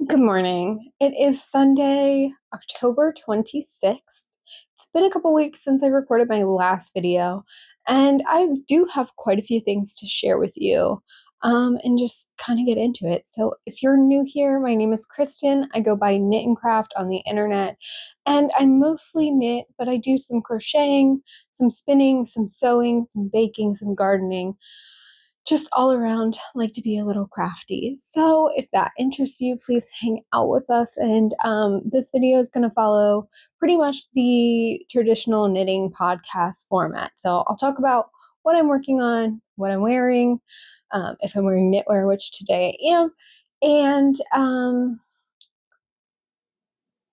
Good morning. It is Sunday, October 26th. It's been a couple weeks since I recorded my last video, and I do have quite a few things to share with you and just kind of get into it. So, if you're new here, my name is Kristen. I go by Knit and Craft on the internet, and I mostly knit, but I do some crocheting, some spinning, some sewing, some baking, some gardening, just all around like to be a little crafty. So if that interests you, please hang out with us. And this video is going to follow pretty much the traditional knitting podcast format. So I'll talk about what I'm working on, what I'm wearing, if I'm wearing knitwear, which today I am, and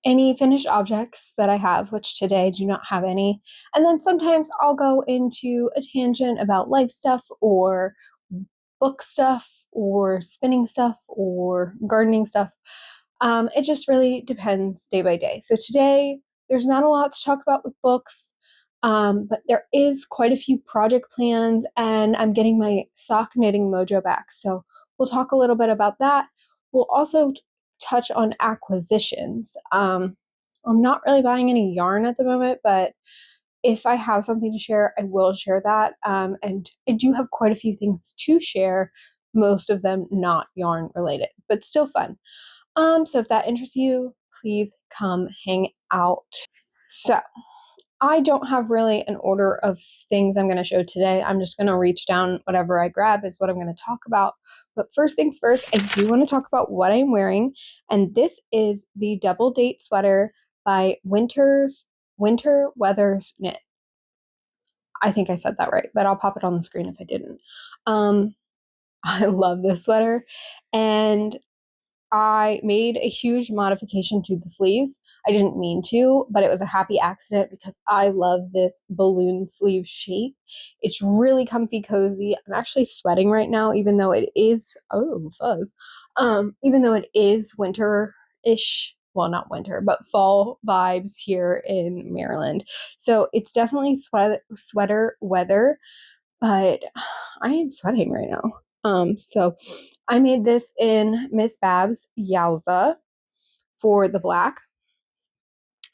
any finished objects that I have, which today I do not have any. And then sometimes I'll go into a tangent about life stuff or book stuff or spinning stuff or gardening stuff. It just really depends day by day. So today, there's not a lot to talk about with books, but there is quite a few project plans, and I'm getting my sock knitting mojo back. So we'll talk a little bit about that. We'll also touch on acquisitions. I'm not really buying any yarn at the moment, but if I have something to share, I will share that. And I do have quite a few things to share, most of them not yarn related, but still fun. So if that interests you, please come hang out. So I don't have really an order of things I'm going to show today. I'm just going to reach down, whatever I grab is what I'm going to talk about. But first things first, I do want to talk about what I'm wearing. And this is the Double Date Sweater by Winter Weathers Knit. I think I said that right, but I'll pop it on the screen if I didn't. I love this sweater, and I made a huge modification to the sleeves. I didn't mean to, but it was a happy accident because I love this balloon sleeve shape. It's really comfy, cozy. I'm actually sweating right now, even though it is, oh, fuzz. Even though it is winter-ish, well, not winter, but fall vibes here in Maryland. So it's definitely sweater weather, but I am sweating right now. So I made this in Miss Babs Yowza for the black,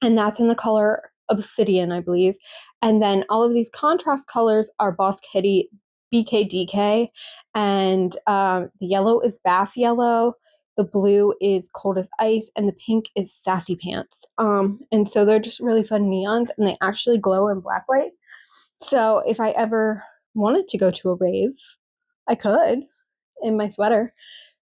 and that's in the color Obsidian, I believe. And then all of these contrast colors are Boss Kitty BKDK, and the yellow is Bath Yellow, the blue is Cold as Ice, and the pink is Sassy Pants. And so they're just really fun neons, and they actually glow in black light. So if I ever wanted to go to a rave, I could in my sweater.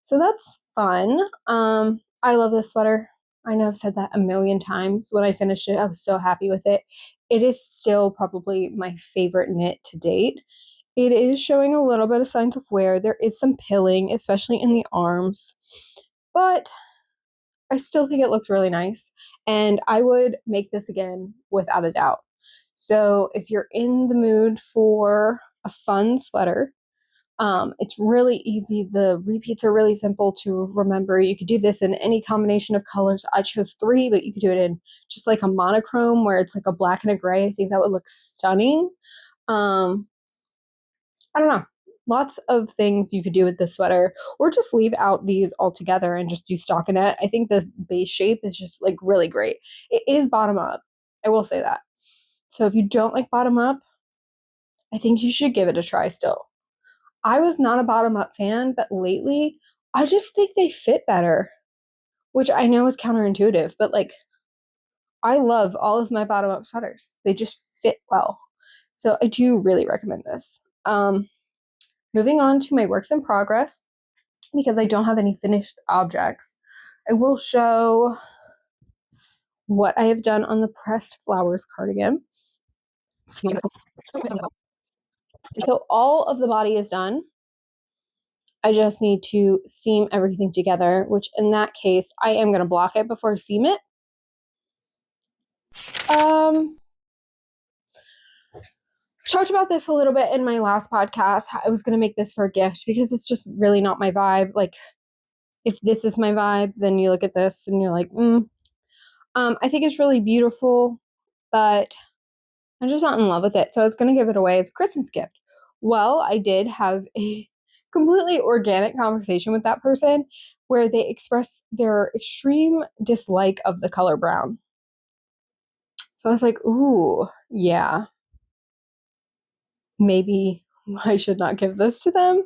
So that's fun. I love this sweater. I know I've said that a million times. When I finished it, I was so happy with it. It is still probably my favorite knit to date. It is showing a little bit of signs of wear. There is some pilling, especially in the arms, but I still think it looks really nice. And I would make this again without a doubt. So if you're in the mood for a fun sweater, it's really easy. The repeats are really simple to remember. You could do this in any combination of colors. I chose 3, but you could do it in just like a monochrome where it's like a black and a gray. I think that would look stunning. I don't know. Lots of things you could do with this sweater, or just leave out these altogether and just do stockinette. I think the base shape is just like really great. It is bottom up. I will say that. So if you don't like bottom up, I think you should give it a try still. I was not a bottom up fan, but lately I just think they fit better, which I know is counterintuitive, but like I love all of my bottom up sweaters. They just fit well. So I do really recommend this. Moving on to my works in progress, because I don't have any finished objects, I will show what I have done on the pressed flowers cardigan. So all of the body is done. I just need to seam everything together, which in that case, I am going to block it before I seam it. Talked about this a little bit in my last podcast. I was going to make this for a gift because it's just really not my vibe. Like, if this is my vibe, then you look at this and you're like, I think it's really beautiful, but I'm just not in love with it. So I was going to give it away as a Christmas gift. Well, I did have a completely organic conversation with that person where they express their extreme dislike of the color brown. So I was like, ooh, yeah, maybe I should not give this to them.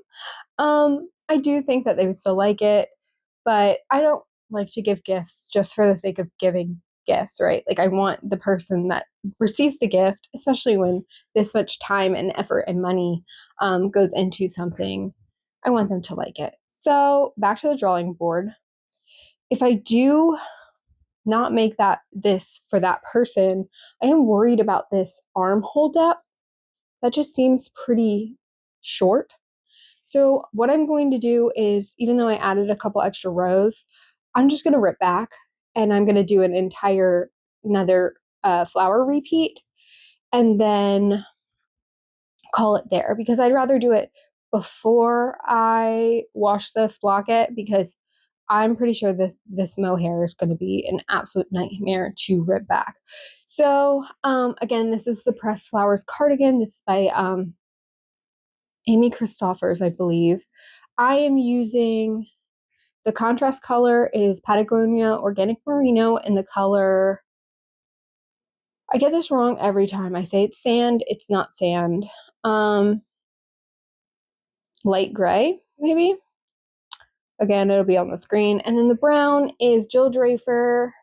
I do think that they would still like it, but I don't like to give gifts just for the sake of giving gifts, right? Like I want the person that receives the gift, especially when this much time and effort and money goes into something, I want them to like it. So back to the drawing board. If I do not make this for that person, I am worried about this armhole depth. That just seems pretty short. So what I'm going to do is, even though I added a couple extra rows, I'm just going to rip back and I'm going to do another flower repeat and then call it there, because I'd rather do it before I wash this blocket, because I'm pretty sure this mohair is going to be an absolute nightmare to rip back. So again, this is the Pressed Flowers Cardigan. This is by Amy Christoffers, I believe. I am using, the contrast color is Patagonia Organic Merino, and the color, I get this wrong every time. I say it's sand, it's not sand. Light gray, maybe? Again, it'll be on the screen. And then the brown is Jill Draper.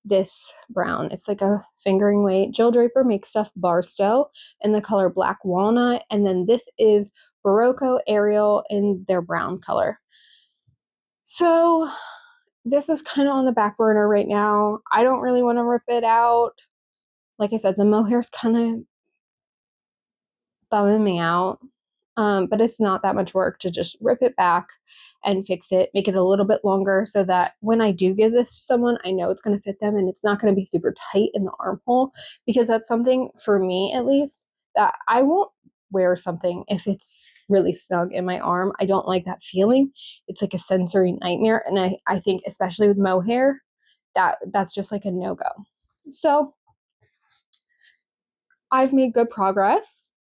This brown, it's like a fingering weight. Jill Draper Makes Stuff Barstow in the color Black Walnut. And then this is Barocco Ariel in their brown color. So this is kind of on the back burner right now. I don't really want to rip it out. Like I said, the mohair's kind of bumming me out. But it's not that much work to just rip it back and fix it, make it a little bit longer so that when I do give this to someone, I know it's going to fit them and it's not going to be super tight in the armhole, because that's something, for me at least, that I won't wear something if it's really snug in my arm. I don't like that feeling. It's like a sensory nightmare. And I think especially with mohair, that's just like a no-go. So I've made good progress,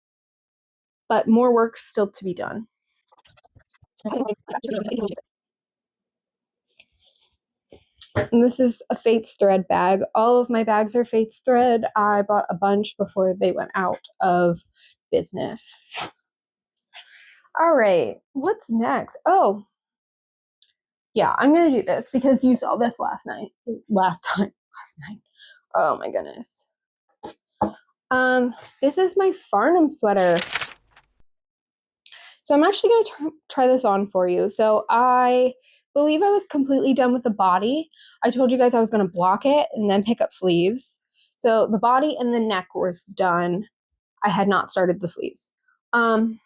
but more work still to be done. And this is a Fates thread bag. All of my bags are Fates thread. I bought a bunch before they went out of business. All right, what's next? Oh, yeah, I'm gonna do this because you saw this last night. Oh my goodness. This is my Farnham sweater. So I'm actually gonna try this on for you. So I believe I was completely done with the body. I told you guys I was gonna block it and then pick up sleeves. So the body and the neck was done. I had not started the sleeves. I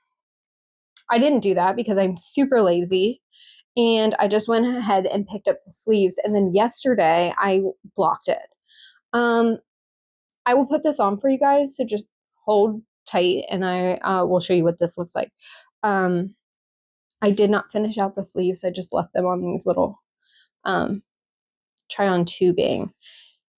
didn't do that because I'm super lazy, and I just went ahead and picked up the sleeves. And then yesterday I blocked it. I will put this on for you guys, so just hold tight and I will show you what this looks like. I did not finish out the sleeves. I just left them on these little try-on tubing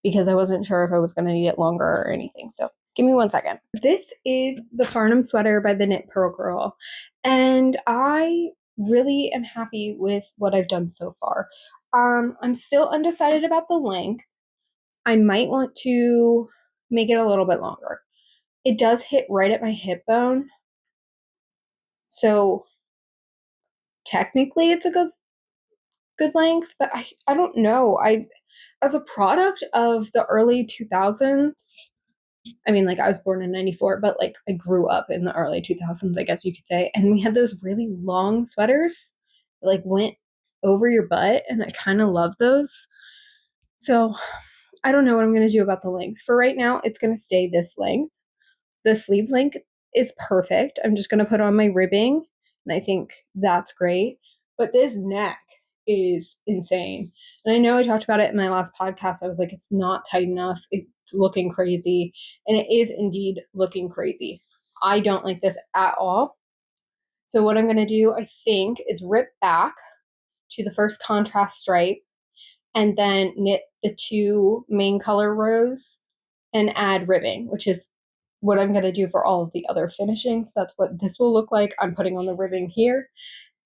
because I wasn't sure if I was going to need it longer or anything. So give me 1 second. This is the Farnham Sweater by the Knit Purl Girl, and I really am happy with what I've done so far. I'm still undecided about the length. I might want to make it a little bit longer. It does hit right at my hip bone, so technically it's a good length, but I don't know. As a product of the early 2000s, I mean, like, I was born in 94, but like I grew up in the early 2000s, I guess you could say, and we had those really long sweaters that like went over your butt, and I kind of love those. So I don't know what I'm going to do about the length. For right now, it's going to stay this length. The sleeve length is perfect. I'm just going to put on my ribbing, and I think that's great. But this neck is insane. And I know I talked about it in my last podcast. I was like, it's not tight enough. It's looking crazy. And it is indeed looking crazy. I don't like this at all. So what I'm going to do, I think, is rip back to the first contrast stripe and then knit the two main color rows and add ribbing, which is what I'm going to do for all of the other finishings. That's what this will look like. I'm putting on the ribbing here,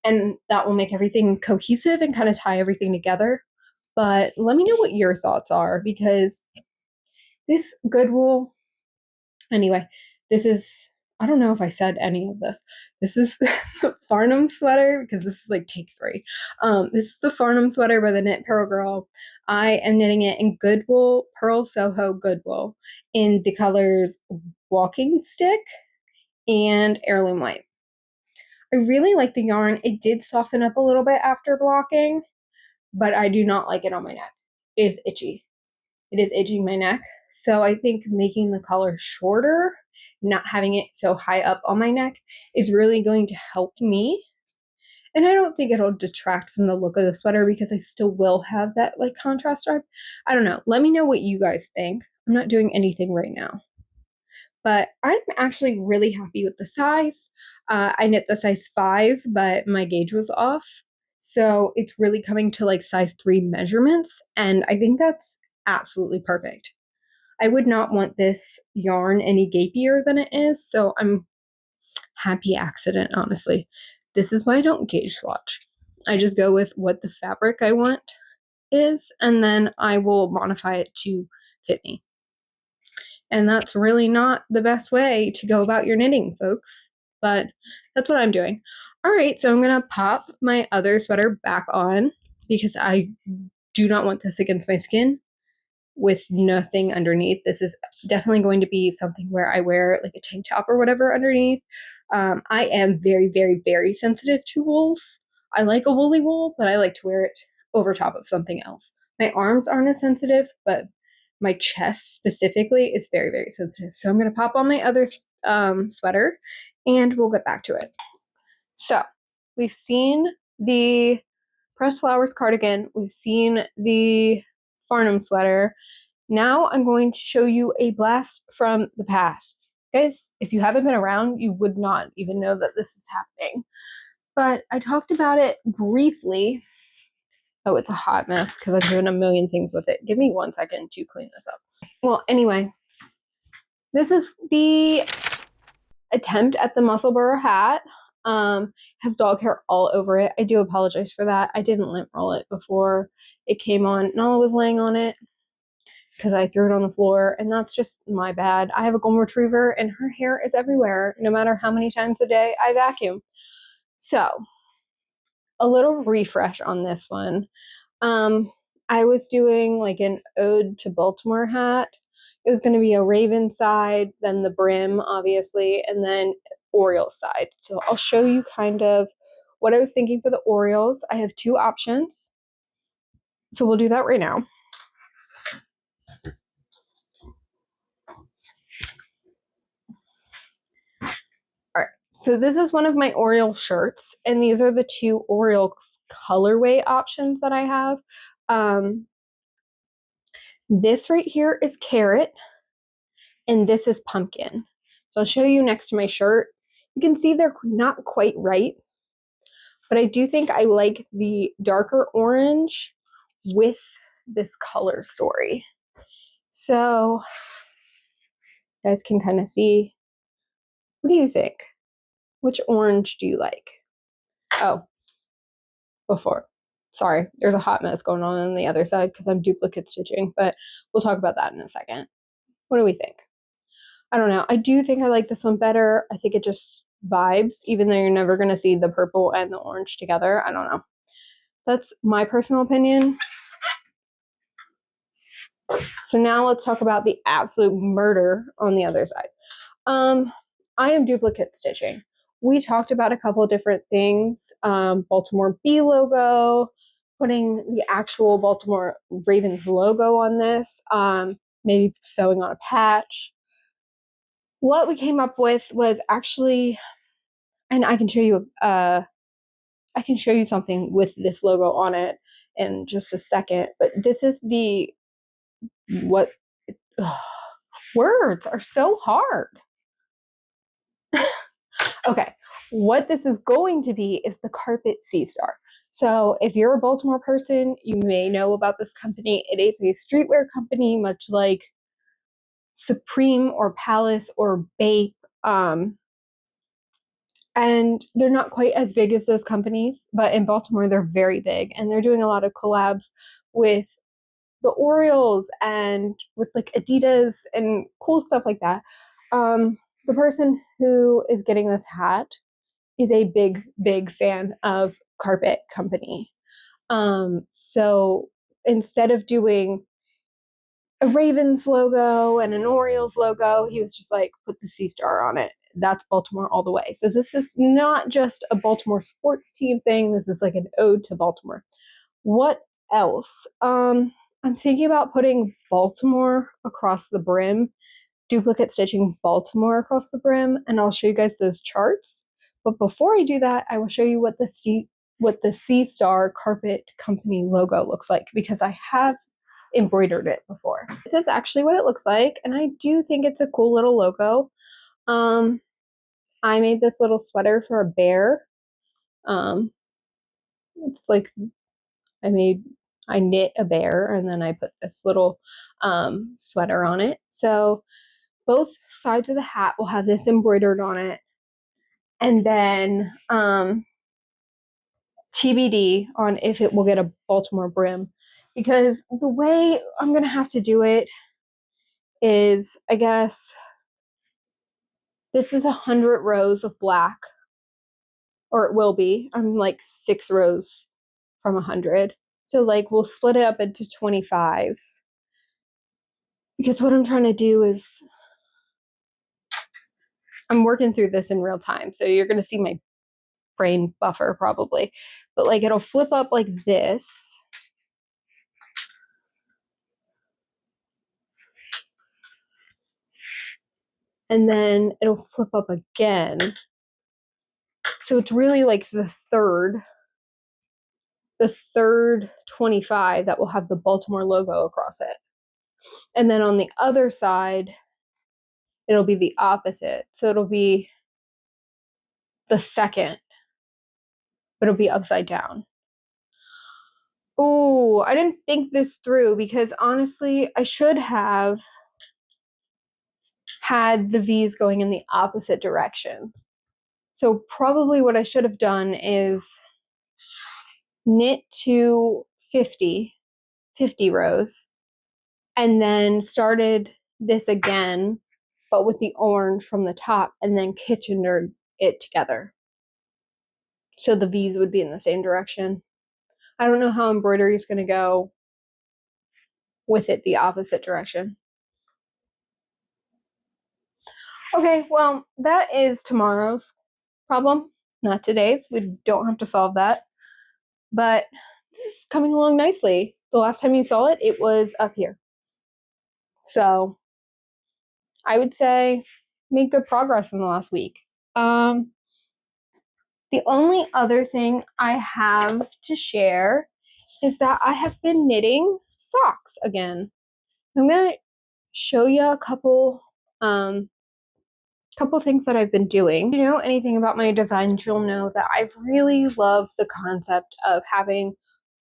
and that will make everything cohesive and kind of tie everything together. But let me know what your thoughts are, because this Goodwill, anyway, this is, I don't know if I said any of this. This is the Farnham Sweater, because this is like take 3. This is the Farnham Sweater by the Knit Purl Girl. I am knitting it in Goodwill, Purl Soho Goodwill, in the colors Walking Stick and Heirloom White. I really like the yarn. It did soften up a little bit after blocking, but I do not like it on my neck. It is itchy. It is itching my neck. So I think making the collar shorter, not having it so high up on my neck, is really going to help me. And I don't think it'll detract from the look of the sweater, because I still will have that like contrast stripe. I don't know. Let me know what you guys think. I'm not doing anything right now, but I'm actually really happy with the size. I knit the size 5, but my gauge was off. So it's really coming to like size 3 measurements. And I think that's absolutely perfect. I would not want this yarn any gapier than it is. So I'm happy accident, honestly. This is why I don't gauge swatch. I just go with what the fabric I want is, and then I will modify it to fit me. And that's really not the best way to go about your knitting, folks. But that's what I'm doing. All right, so I'm going to pop my other sweater back on, because I do not want this against my skin with nothing underneath. This is definitely going to be something where I wear like a tank top or whatever underneath. I am very, very, very sensitive to wools. I like a woolly wool, but I like to wear it over top of something else. My arms aren't as sensitive, but my chest specifically is very, very sensitive. So I'm going to pop on my other sweater, and we'll get back to it. So we've seen the Pressed Flowers cardigan. We've seen the Farnham Sweater. Now I'm going to show you a blast from the past. Guys, if you haven't been around, you would not even know that this is happening. But I talked about it briefly. Oh, it's a hot mess because I'm doing a million things with it. Give me 1 second to clean this up. Well, anyway, this is the attempt at the Musselburgh Hat. Has dog hair all over it. I do apologize for that. I didn't lint roll it before it came on. Nala was laying on it because I threw it on the floor, and that's just my bad. I have a golden retriever, and her hair is everywhere, no matter how many times a day I vacuum. So, a little refresh on this one. I was doing like an ode to Baltimore hat. It was going to be a raven side, then the brim, obviously, and then Oriole side. So I'll show you kind of what I was thinking for the Orioles. I have 2 options. So we'll do that right now. All right. So this is one of my Oriole shirts, and these are the 2 Oriole colorway options that I have. This right here is carrot, and this is pumpkin. So I'll show you next to my shirt. You can see they're not quite right, but I do think I like the darker orange with this color story. So you guys can kind of see. What do you think? Which orange do you like? Oh, before. Sorry, there's a hot mess going on the other side because I'm duplicate stitching, but we'll talk about that in a second. What do we think? I don't know. I do think I like this one better. I think it just vibes, even though you're never going to see the purple and the orange together. I don't know. That's my personal opinion. So now let's talk about the absolute murder on the other side. I am duplicate stitching. We talked about a couple of different things. Baltimore Bee logo, putting the actual Baltimore Ravens logo on this, maybe sewing on a patch. What we came up with was actually, and I can show you something with this logo on it in just a second, but this is words are so hard. Okay, what this is going to be is the Carpet Sea Star. So if you're a Baltimore person, you may know about this company. It is a streetwear company, much like Supreme or Palace or Bape. And they're not quite as big as those companies, but in Baltimore, they're very big. And they're doing a lot of collabs with the Orioles and with like Adidas and cool stuff like that. The person who is getting this hat is a big fan of Carpet Company. So instead of doing a Ravens logo and an Orioles logo, he was just like, put the C star on it. That's Baltimore all the way. So this is not just a Baltimore sports team thing. This is like an ode to Baltimore. What else? I'm thinking about putting Baltimore across the brim, duplicate stitching Baltimore across the brim, and I'll show you guys those charts. But before I do that, I will show you what the C Star Carpet Company logo looks like, because I have embroidered it before. This is actually what it looks like, and I do think it's a cool little logo. I made this little sweater for a bear. It's like I knit a bear and then I put this little sweater on it. So both sides of the hat will have this embroidered on it. And then TBD on if it will get a Baltimore brim, because the way I'm going to have to do it is, I guess, this is 100 rows of black, or it will be. I'm like 6 rows from 100. So like we'll split it up into 25s, because what I'm trying to do is I'm working through this in real time. So you're going to see my brain buffer probably, but like it'll flip up like this. And then it'll flip up again. So it's really like the third 25 that will have the Baltimore logo across it. And then on the other side, it'll be the opposite. So it'll be the second, but it'll be upside down. Oh, I didn't think this through, because honestly, I should have had the V's going in the opposite direction. So probably what I should have done is knit to 50 rows, and then started this again, but with the orange from the top, and then kitchenered it together. So the V's would be in the same direction. I don't know how embroidery is going to go with it the opposite direction. Okay, well, that is tomorrow's problem, not today's. We don't have to solve that. But this is coming along nicely. The last time you saw it, it was up here. So I would say made good progress in the last week. The only other thing I have to share is that I have been knitting socks again. I'm going to show you a couple things that I've been doing. If you know anything about my designs, you'll know that I really love the concept of having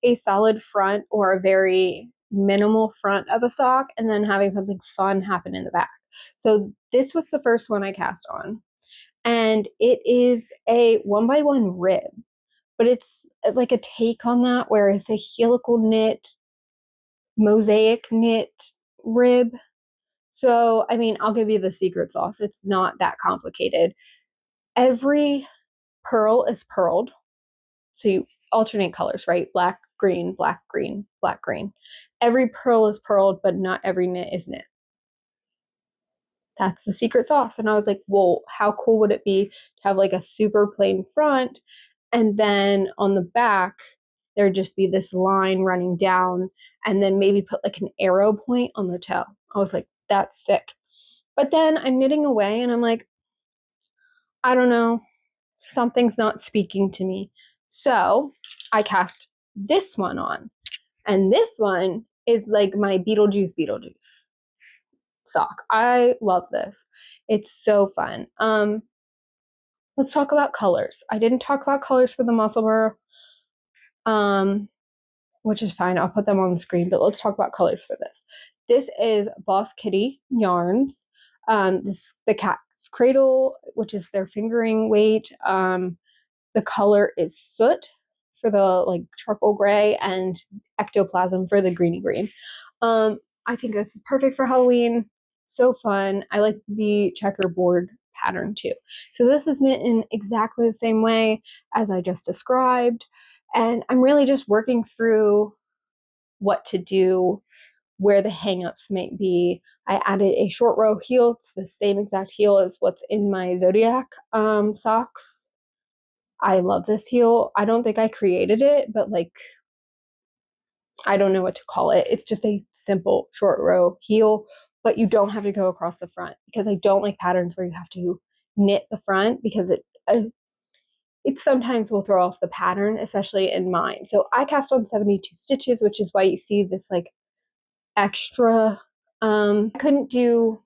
a solid front or a very minimal front of a sock, and then having something fun happen in the back. So this was the first one I cast on, and it is a 1x1 rib, but it's like a take on that, where it's a helical knit, mosaic knit rib. So, I mean, I'll give you the secret sauce. It's not that complicated. Every purl is purled. So you alternate colors, right? Black, green, black, green, black, green. Every purl is purled, but not every knit is knit. That's the secret sauce. And I was like, well, how cool would it be to have like a super plain front, and then on the back, there'd just be this line running down, and then maybe put like an arrow point on the toe. I was like, that's sick. But then I'm knitting away and I'm like, I don't know, something's not speaking to me. So I cast this one on, and this one is like my Beetlejuice sock. I love this. It's so fun. Let's talk about colors. I didn't talk about colors for the Musselburgh, which is fine. I'll put them on the screen, but let's talk about colors for this. This is Boss Kitty yarns. The Cat's Cradle, which is their fingering weight. The color is soot for the like charcoal gray and ectoplasm for the greeny green. I think this is perfect for Halloween. So fun. I like the checkerboard pattern too. So this is knit in exactly the same way as I just described. And I'm really just working through what to do, where the hangups might be. I added a short row heel. It's the same exact heel as what's in my Zodiac socks. I love this heel. I don't think I created it, but like, I don't know what to call it. It's just a simple short row heel, but you don't have to go across the front because I don't like patterns where you have to knit the front because it sometimes will throw off the pattern, especially in mine. So I cast on 72 stitches, which is why you see this like extra. I couldn't do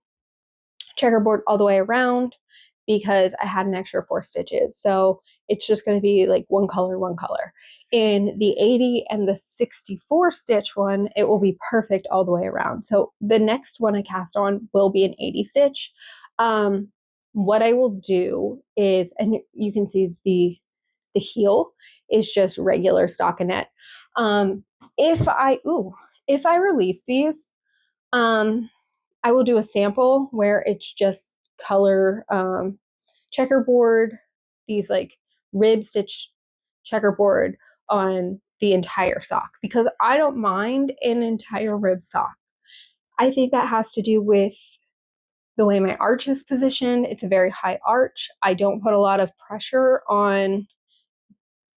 checkerboard all the way around because I had an extra 4 stitches. So it's just going to be like one color, one color. In the 80 and the 64 stitch one, it will be perfect all the way around. So the next one I cast on will be an 80 stitch. What I will do is, and you can see the heel is just regular stockinette. If I release these, I will do a sample where it's just color checkerboard, these like rib stitch checkerboard on the entire sock because I don't mind an entire rib sock. I think that has to do with the way my arch is positioned. It's a very high arch. I don't put a lot of pressure on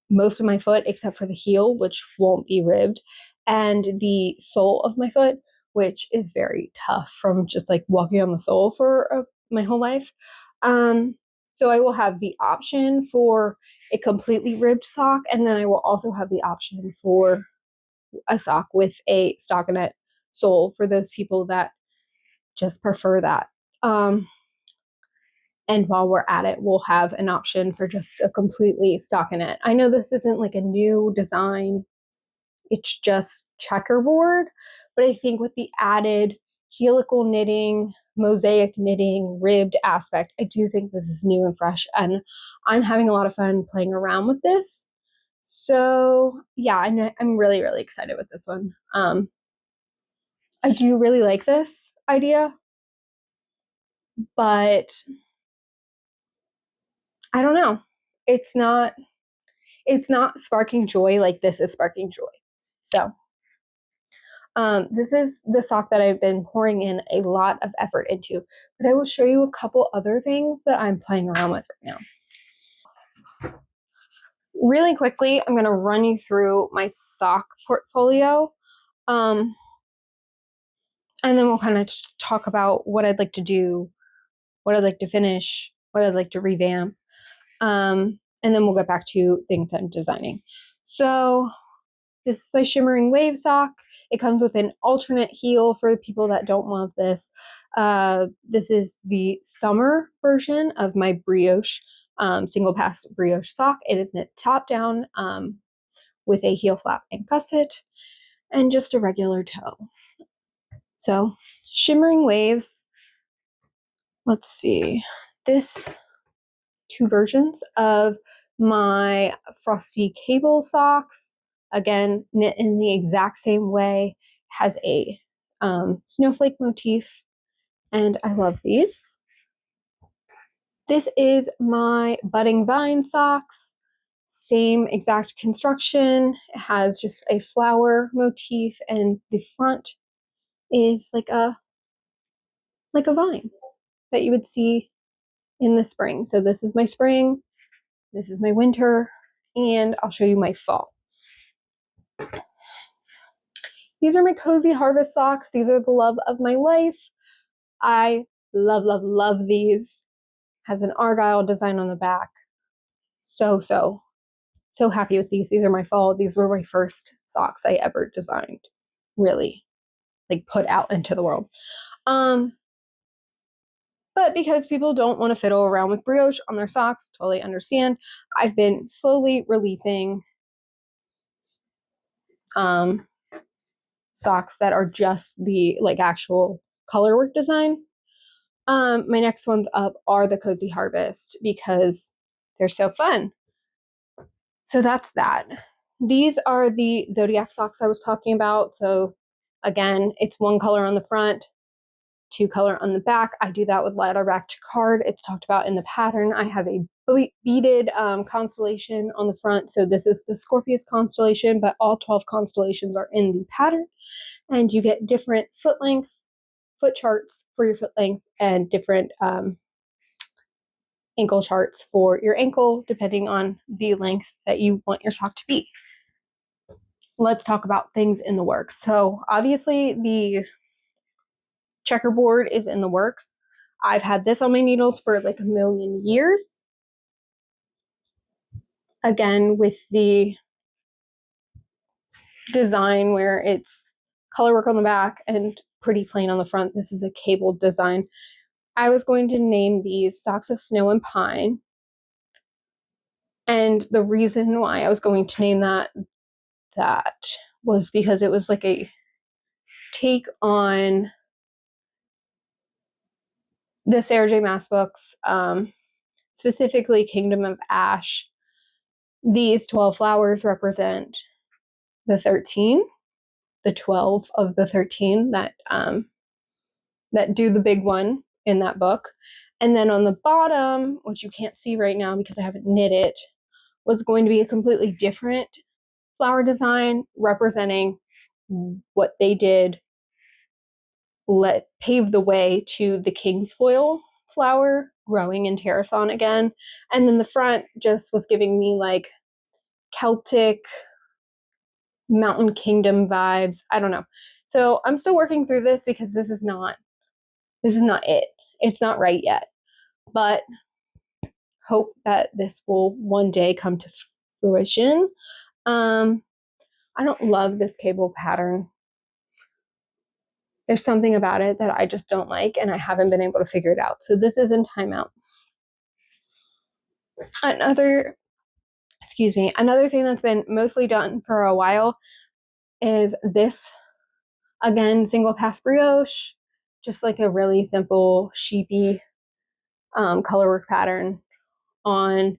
most of my foot except for the heel, which won't be ribbed, and the sole of my foot, which is very tough from just like walking on the sole for my whole life. So I will have the option for a completely ribbed sock, and then I will also have the option for a sock with a stockinette sole for those people that just prefer that. And while we're at it, we'll have an option for just a completely stockinette. I know this isn't like a new design, it's just checkerboard, but I think with the added helical knitting, mosaic knitting, ribbed aspect, I do think this is new and fresh, and I'm having a lot of fun playing around with this. So yeah, I'm really, really excited with this one. I do really like this idea, but I don't know. It's not sparking joy like this is sparking joy. So this is the sock that I've been pouring in a lot of effort into, but I will show you a couple other things that I'm playing around with right now. Really quickly, I'm going to run you through my sock portfolio, and then we'll kind of talk about what I'd like to do, what I'd like to finish, what I'd like to revamp, and then we'll get back to things I'm designing. So this is my Shimmering Wave sock. It comes with an alternate heel for the people that don't love this. This is the summer version of my brioche single pass brioche sock. It is knit top down with a heel flap and gusset and just a regular toe. So Shimmering Waves, let's see, this 2 versions of my Frosty Cable socks. Again, knit in the exact same way, has a snowflake motif, and I love these. This is my Budding Vine socks, same exact construction. It has just a flower motif, and the front is like a vine that you would see in the spring. So this is my spring, this is my winter, and I'll show you my fall. These are my Cozy Harvest socks. These are the love of my life. I love, love, love these. Has an argyle design on the back. So happy with these. These are my fall. These were my first socks I ever designed. Really, like put out into the world. But because people don't want to fiddle around with brioche on their socks, totally understand. I've been slowly releasing socks that are just the like actual colorwork design. My next ones up are the Cozy Harvest because they're so fun. So that's that. These are the Zodiac socks I was talking about. So again, it's one color on the front, two color on the back. I do that with ladder-back jacquard. It's talked about in the pattern. I have a beaded constellation on the front. So this is the Scorpius constellation, but all 12 constellations are in the pattern. And you get different foot lengths, foot charts for your foot length, and different ankle charts for your ankle, depending on the length that you want your sock to be. Let's talk about things in the works. So obviously the checkerboard is in the works. I've had this on my needles for like a million years. Again, with the design where it's color work on the back and pretty plain on the front. This is a cabled design. I was going to name these Socks of Snow and Pine. And the reason why I was going to name that was because it was like a take on the Sarah J. Maas books, specifically Kingdom of Ash. These 12 flowers represent the 13, the 12 of the 13 that do the big one in that book. And then on the bottom, which you can't see right now because I haven't knit it, was going to be a completely different flower design representing what they did, pave the way to the king's foil flower growing in Terrason again. And then the front just was giving me like Celtic Mountain Kingdom vibes. I don't know. So I'm still working through this because this is not it. It's not right yet. But hope that this will one day come to fruition. I don't love this cable pattern. There's something about it that I just don't like, and I haven't been able to figure it out. So this is in timeout. Another thing that's been mostly done for a while is this, again, single pass brioche, just like a really simple sheepy colorwork pattern on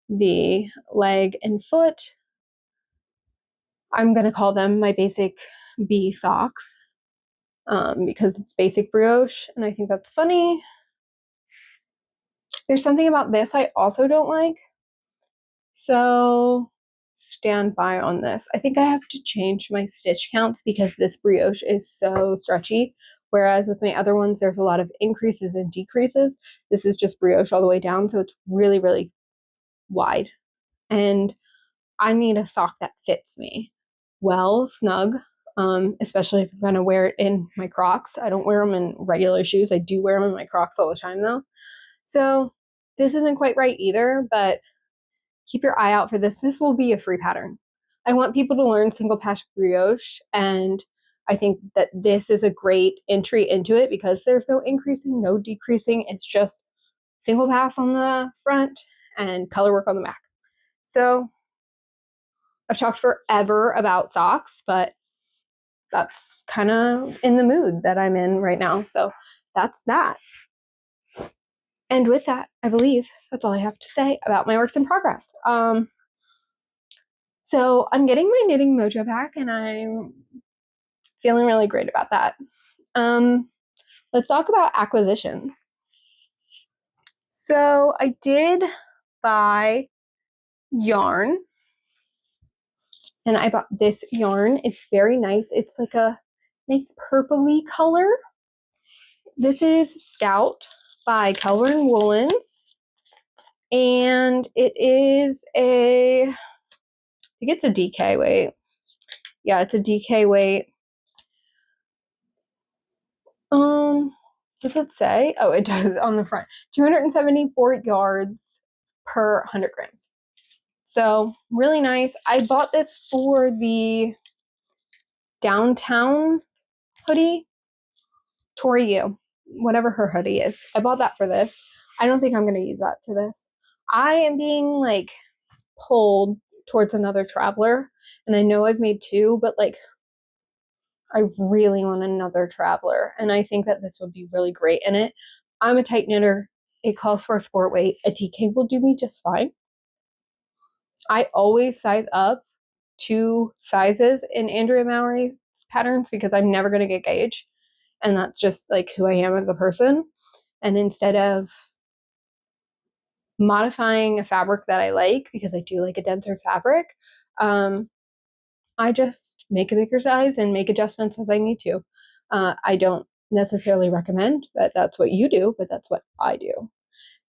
the leg and foot. I'm going to call them my basic B socks because it's basic brioche, and I think that's funny. There's something about this I also don't like, so stand by on this. I think I have to change my stitch counts because this brioche is so stretchy, whereas with my other ones there's a lot of increases and decreases. This is just brioche all the way down, so it's really, really wide, and I need a sock that fits me well, snug, especially if I'm going to wear it in my Crocs. I don't wear them in regular shoes. I do wear them in my Crocs all the time though. So this isn't quite right either, but keep your eye out for this. This will be a free pattern. I want people to learn single pass brioche, and I think that this is a great entry into it because there's no increasing, no decreasing. It's just single pass on the front and color work on the back. So I've talked forever about socks, but that's kind of in the mood that I'm in right now. So that's that. And with that, I believe that's all I have to say about my works in progress. So I'm getting my knitting mojo back, and I'm feeling really great about that. Let's talk about acquisitions. So I did buy yarn, and I bought this yarn. It's very nice. It's like a nice purpley color. This is Scout by Kelvin Woolens, and it is I think it's a DK weight. Yeah, it's a DK weight. Does it say? Oh, it does on the front. 274 yards per 100 grams. So really nice. I bought this for the downtown hoodie, Tori U, whatever her hoodie is. I bought that for this. I don't think I'm going to use that for this. I am being like pulled towards another traveler, and I know I've made two, but like I really want another traveler, and I think that this would be really great in it. I'm a tight knitter. It calls for a sport weight. A TK will do me just fine. I always size up 2 sizes in Andrea Mowry's patterns because I'm never going to get gauge. And that's just like who I am as a person. And instead of modifying a fabric that I like, because I do like a denser fabric, I just make a bigger size and make adjustments as I need to. I don't necessarily recommend that that's what you do, but that's what I do.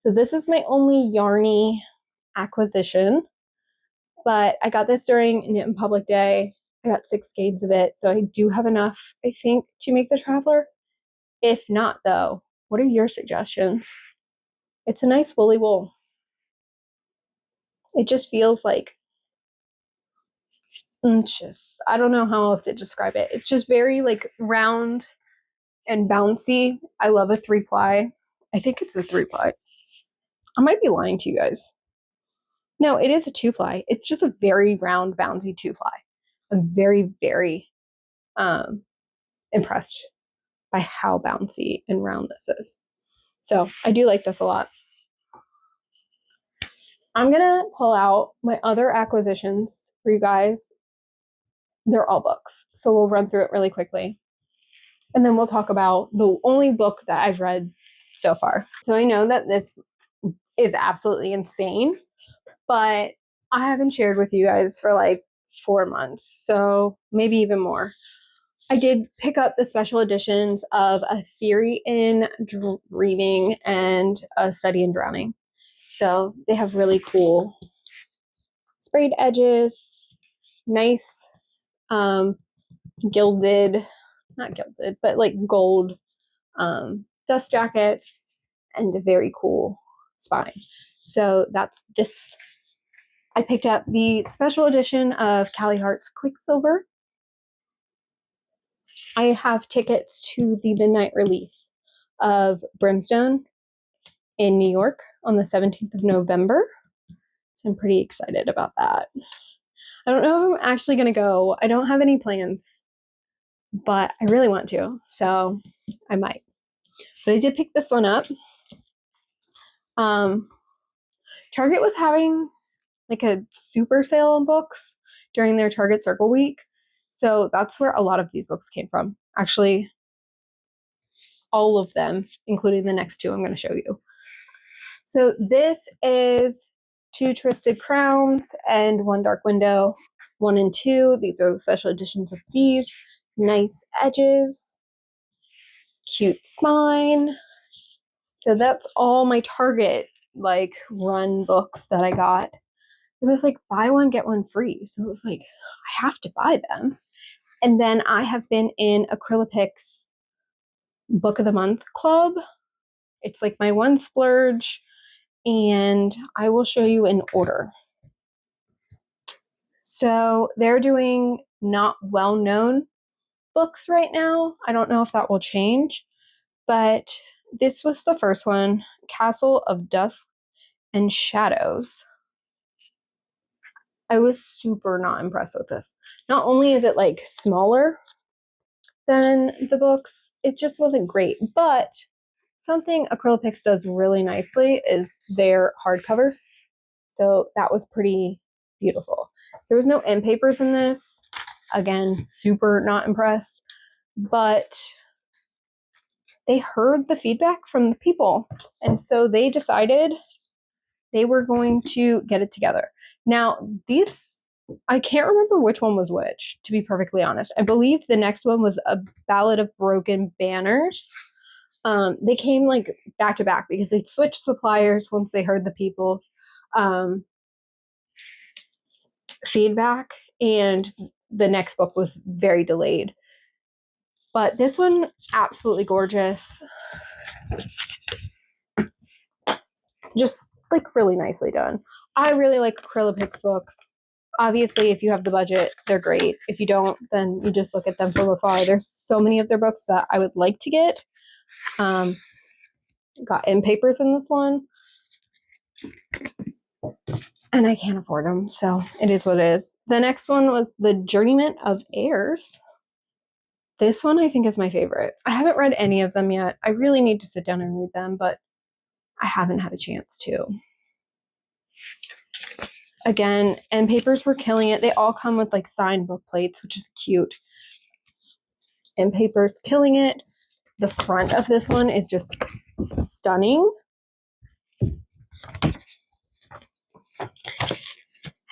So this is my only yarny acquisition, but I got this during Knit in Public Day. I got 6 skeins of it, so I do have enough, I think, to make the Traveler. If not, though, what are your suggestions? It's a nice woolly wool. It just feels like I don't know how else to describe it. It's just very like round and bouncy. I love a 3-ply. I think it's a 3-ply. I might be lying to you guys. No, it is a 2-ply. It's just a very round, bouncy 2-ply. I'm very, very impressed by how bouncy and round this is. So I do like this a lot. I'm gonna pull out my other acquisitions for you guys. They're all books, so we'll run through it really quickly. And then we'll talk about the only book that I've read so far. So I know that this is absolutely insane, but I haven't shared with you guys for like 4 months, so maybe even more. I did pick up the special editions of A Theory in Dreaming and A Study in Drowning. So they have really cool sprayed edges, nice gilded, not gilded, but like gold dust jackets, and a very cool spine. So that's this. I picked up the special edition of Callie Hart's Quicksilver. I have tickets to the midnight release of Brimstone in New York on the 17th of November. So I'm pretty excited about that. I don't know if I'm actually going to go. I don't have any plans, but I really want to, so I might. But I did pick this one up. Target was having like a super sale on books during their Target Circle Week. So that's where a lot of these books came from. Actually, all of them, including the next 2 I'm going to show you. So this is 2 Twisted Crowns and 1 Dark Window, 1 and 2. These are the special editions of these. Nice edges, cute spine. So that's all my Target like run books that I got. It was like buy one, get one free. So it was like, I have to buy them. And then I have been in Acrylopic's Book of the Month Club. It's like my one splurge, and I will show you in order. So they're doing not well-known books right now. I don't know if that will change, but this was the first one, Castle of Dusk and Shadows. I was super not impressed with this. Not only is it like smaller than the books, it just wasn't great. But something Acrylopix does really nicely is their hardcovers. So that was pretty beautiful. There was no end papers in this. Again, super not impressed. But they heard the feedback from the people. And so they decided they were going to get it together. Now, these, I can't remember which one was which, to be perfectly honest. I believe the next one was A Ballad of Broken Banners. They came like back to back because they switched suppliers once they heard the people's feedback, and the next book was very delayed. But this one, absolutely gorgeous. Just like really nicely done. I really like Acrylopix books. Obviously, if you have the budget, they're great. If you don't, then you just look at them from afar. There's so many of their books that I would like to get. Got end papers in this one, and I can't afford them, so it is what it is. The next one was The Journeyman of Heirs. This one I think is my favorite. I haven't read any of them yet. I really need to sit down and read them, but I haven't had a chance to. Again, end papers were killing it. They all come with like signed book plates, which is cute. End papers killing it. The front of this one is just stunning.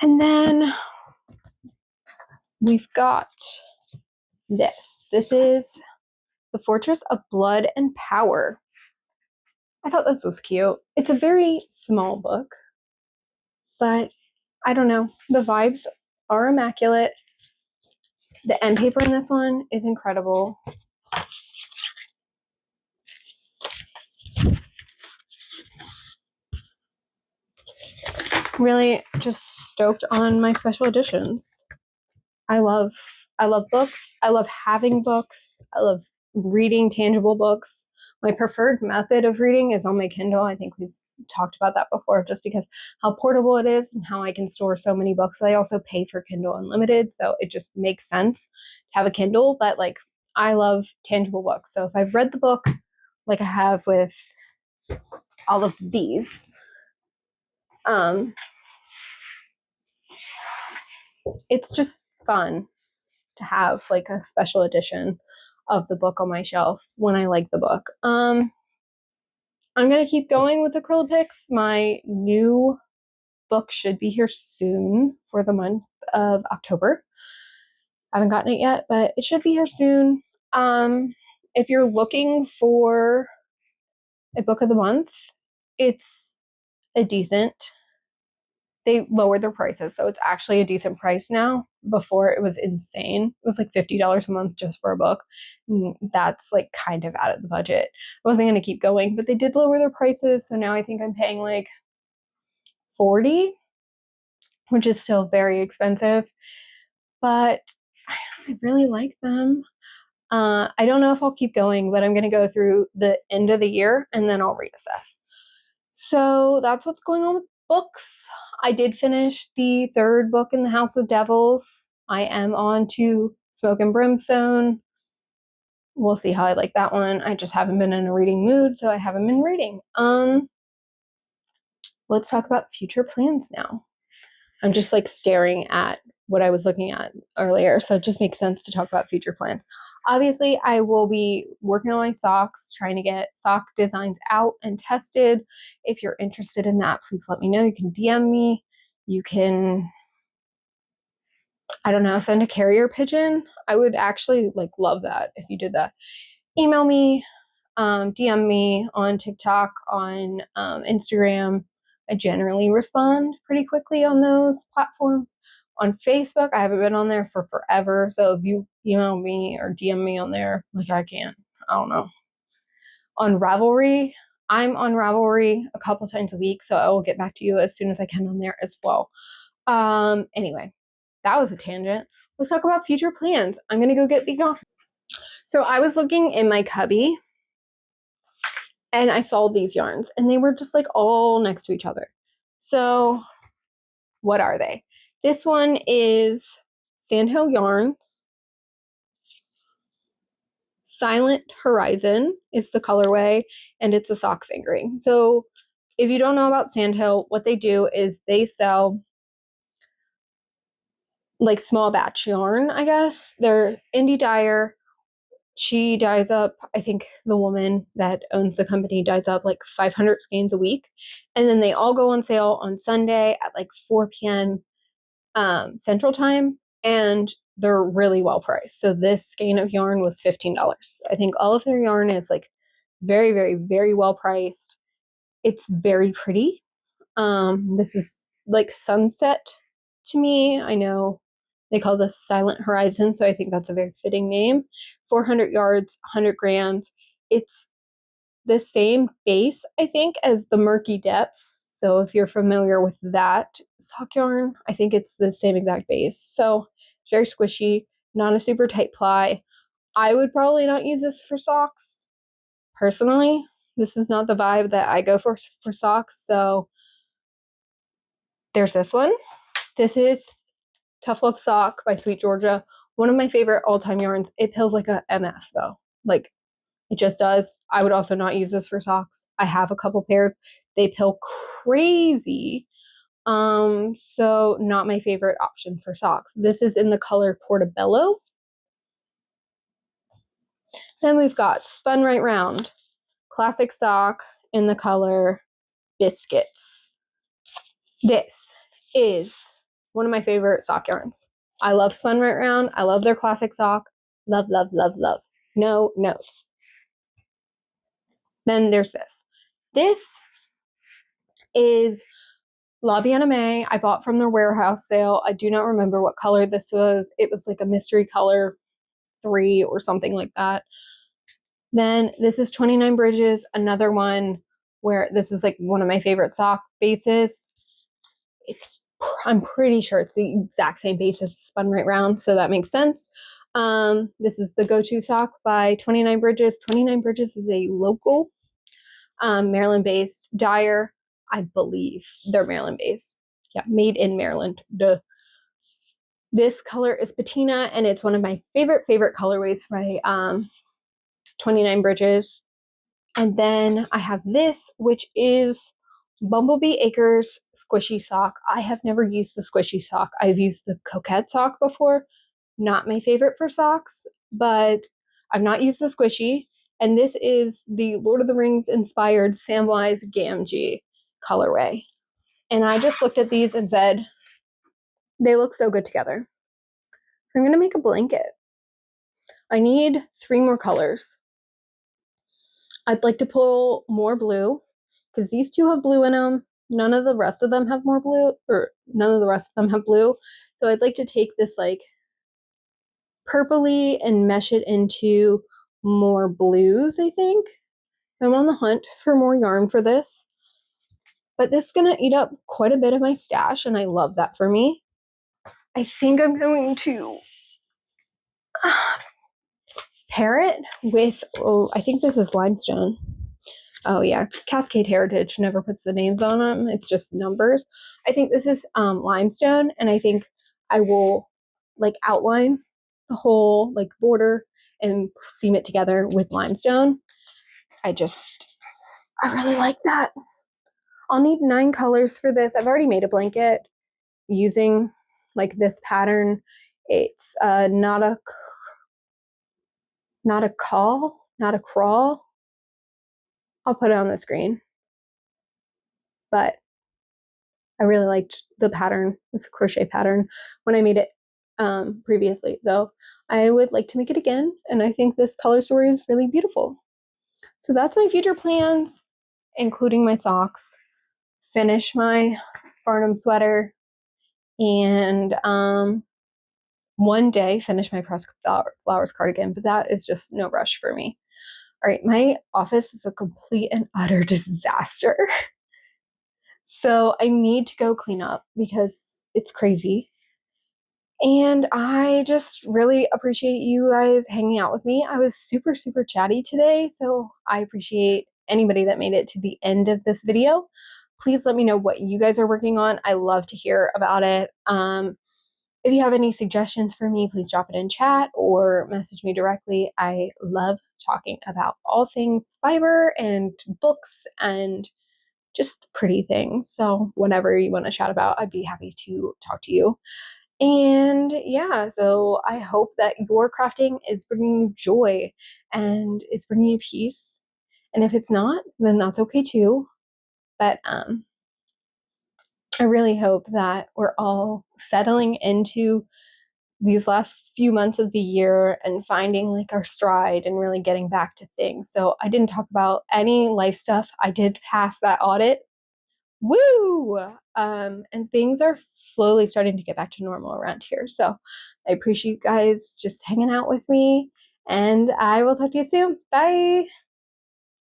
And then we've got this. This is The Fortress of Blood and Power. I thought this was cute. It's a very small book, but I don't know. The vibes are immaculate. The end paper in this one is incredible. Really just stoked on my special editions. I love books. I love having books. I love reading tangible books. My preferred method of reading is on my Kindle. I think we've talked about that before, just because how portable it is and how I can store so many books. I also pay for Kindle Unlimited, so it just makes sense to have a Kindle, but like I love tangible books. So if I've read the book like I have with all of these, it's just fun to have like a special edition of the book on my shelf when I like the book. I'm gonna keep going with Acrylics. My new book should be here soon for the month of October. I haven't gotten it yet, but it should be here soon. If you're looking for a book of the month, it's a decent. They lowered their prices, so it's actually a decent price now. Before it was insane. It was like $50 a month just for a book. That's like kind of out of the budget. I wasn't going to keep going, but they did lower their prices, so now I think I'm paying like $40, which is still very expensive, but I really like them. I don't know if I'll keep going, but I'm going to go through the end of the year and then I'll reassess. So that's what's going on with books. I did finish the third book in the House of Devils. I am on to Smoke and Brimstone. We'll see how I like that one. I just haven't been in a reading mood, so I haven't been reading. Let's talk about future plans now. I'm just like staring at what I was looking at earlier, so it just makes sense to talk about future plans. Obviously, I will be working on my socks, trying to get sock designs out and tested. If you're interested in that, please let me know. You can DM me. You can, I don't know, send a carrier pigeon. I would actually like love that if you did that. Email me, DM me on TikTok, on Instagram. I generally respond pretty quickly on those platforms. On Facebook, I haven't been on there for forever, so if you email me or DM me on there, like I can't, I don't know. On Ravelry, I'm on Ravelry a couple times a week, so I will get back to you as soon as I can on there as well. Anyway, that was a tangent. Let's talk about future plans. I'm gonna go get the yarn. So I was looking in my cubby and I saw these yarns and they were just like all next to each other. So what are they? This one is Sandhill Yarns. Silent Horizon is the colorway, and it's a sock fingering. So if you don't know about Sandhill, what they do is they sell like small batch yarn, I guess. They're indie dyer. She dyes up, I think the woman that owns the company dyes up like 500 skeins a week. And then they all go on sale on Sunday at like 4 p.m. Central Time. And they're really well priced. So this skein of yarn was $15. I think all of their yarn is like very, very, very well priced. It's very pretty. This is like sunset to me. I know they call this Silent Horizon, so I think that's a very fitting name. 400 yards, 100 grams. It's the same base, I think, as the Murky Depths. So if you're familiar with that sock yarn, I think it's the same exact base. So it's very squishy, not a super tight ply. I would probably not use this for socks, personally. This is not the vibe that I go for socks, so there's this one. This is Tough Love Sock by Sweet Georgia, One of my favorite all-time yarns. It pills like a MF though. Like, it just does. I would also not use this for socks. I have a couple pairs. They pill crazy. So not my favorite option for socks. This is in the color Portobello. Then we've got Spun Right Round, classic sock in the color Biscuits. This is one of my favorite sock yarns. I love Spun Right Round. I love their classic sock. Love, love, love, love. No notes. Then there's this. This is La Bien-Aimée. I bought from their warehouse sale. I do not remember what color this was. It was like a mystery color 3 or something like that. Then this is 29 Bridges, another one where this is like one of my favorite sock bases. I'm pretty sure it's the exact same base as Spun Right Round, so that makes sense. This is the Go-To sock by 29 Bridges. 29 Bridges is a local Maryland-based dyer. I believe they're Maryland-based. Yeah, made in Maryland. Duh. This color is Patina, and it's one of my favorite colorways by 29 Bridges. And then I have this, which is Bumblebee Acres squishy sock. I have never used the squishy sock. I've used the Coquette sock before. Not my favorite for socks, but I've not used the squishy. And this is the Lord of the Rings inspired Samwise Gamgee colorway. And I just looked at these and said, they look so good together. I'm going to make a blanket. I need 3 more colors. I'd like to pull more blue because these 2 have blue in them. None of the rest of them have more blue, or none of the rest of them have blue. So I'd like to take this like purpley and mesh it into more blues, I think. So I'm on the hunt for more yarn for this. But this is going to eat up quite a bit of my stash, and I love that for me. I think I'm going to pair it with, I think this is limestone. Oh yeah, Cascade Heritage never puts the names on them. It's just numbers. I think this is limestone, and I think I will like outline the whole like border and seam it together with limestone. I really like that. I'll need 9 colors for this. I've already made a blanket using like this pattern. It's not a crawl. I'll put it on the screen. But I really liked the pattern. It's a crochet pattern when I made it previously. So I would like to make it again. And I think this color story is really beautiful. So that's my future plans, including my socks. Finish my Farnham sweater, and one day finish my Flowers cardigan, but that is just no rush for me. All right, my office is a complete and utter disaster. So I need to go clean up because it's crazy. And I just really appreciate you guys hanging out with me. I was super, super chatty today, so I appreciate anybody that made it to the end of this video. Please let me know what you guys are working on. I love to hear about it. If you have any suggestions for me, please drop it in chat or message me directly. I love talking about all things fiber and books and just pretty things. So whatever you want to chat about, I'd be happy to talk to you. And yeah, so I hope that your crafting is bringing you joy and it's bringing you peace. And if it's not, then that's okay too. But I really hope that we're all settling into these last few months of the year and finding like our stride and really getting back to things. So I didn't talk about any life stuff. I did pass that audit. Woo! And things are slowly starting to get back to normal around here. So I appreciate you guys just hanging out with me, and I will talk to you soon. Bye!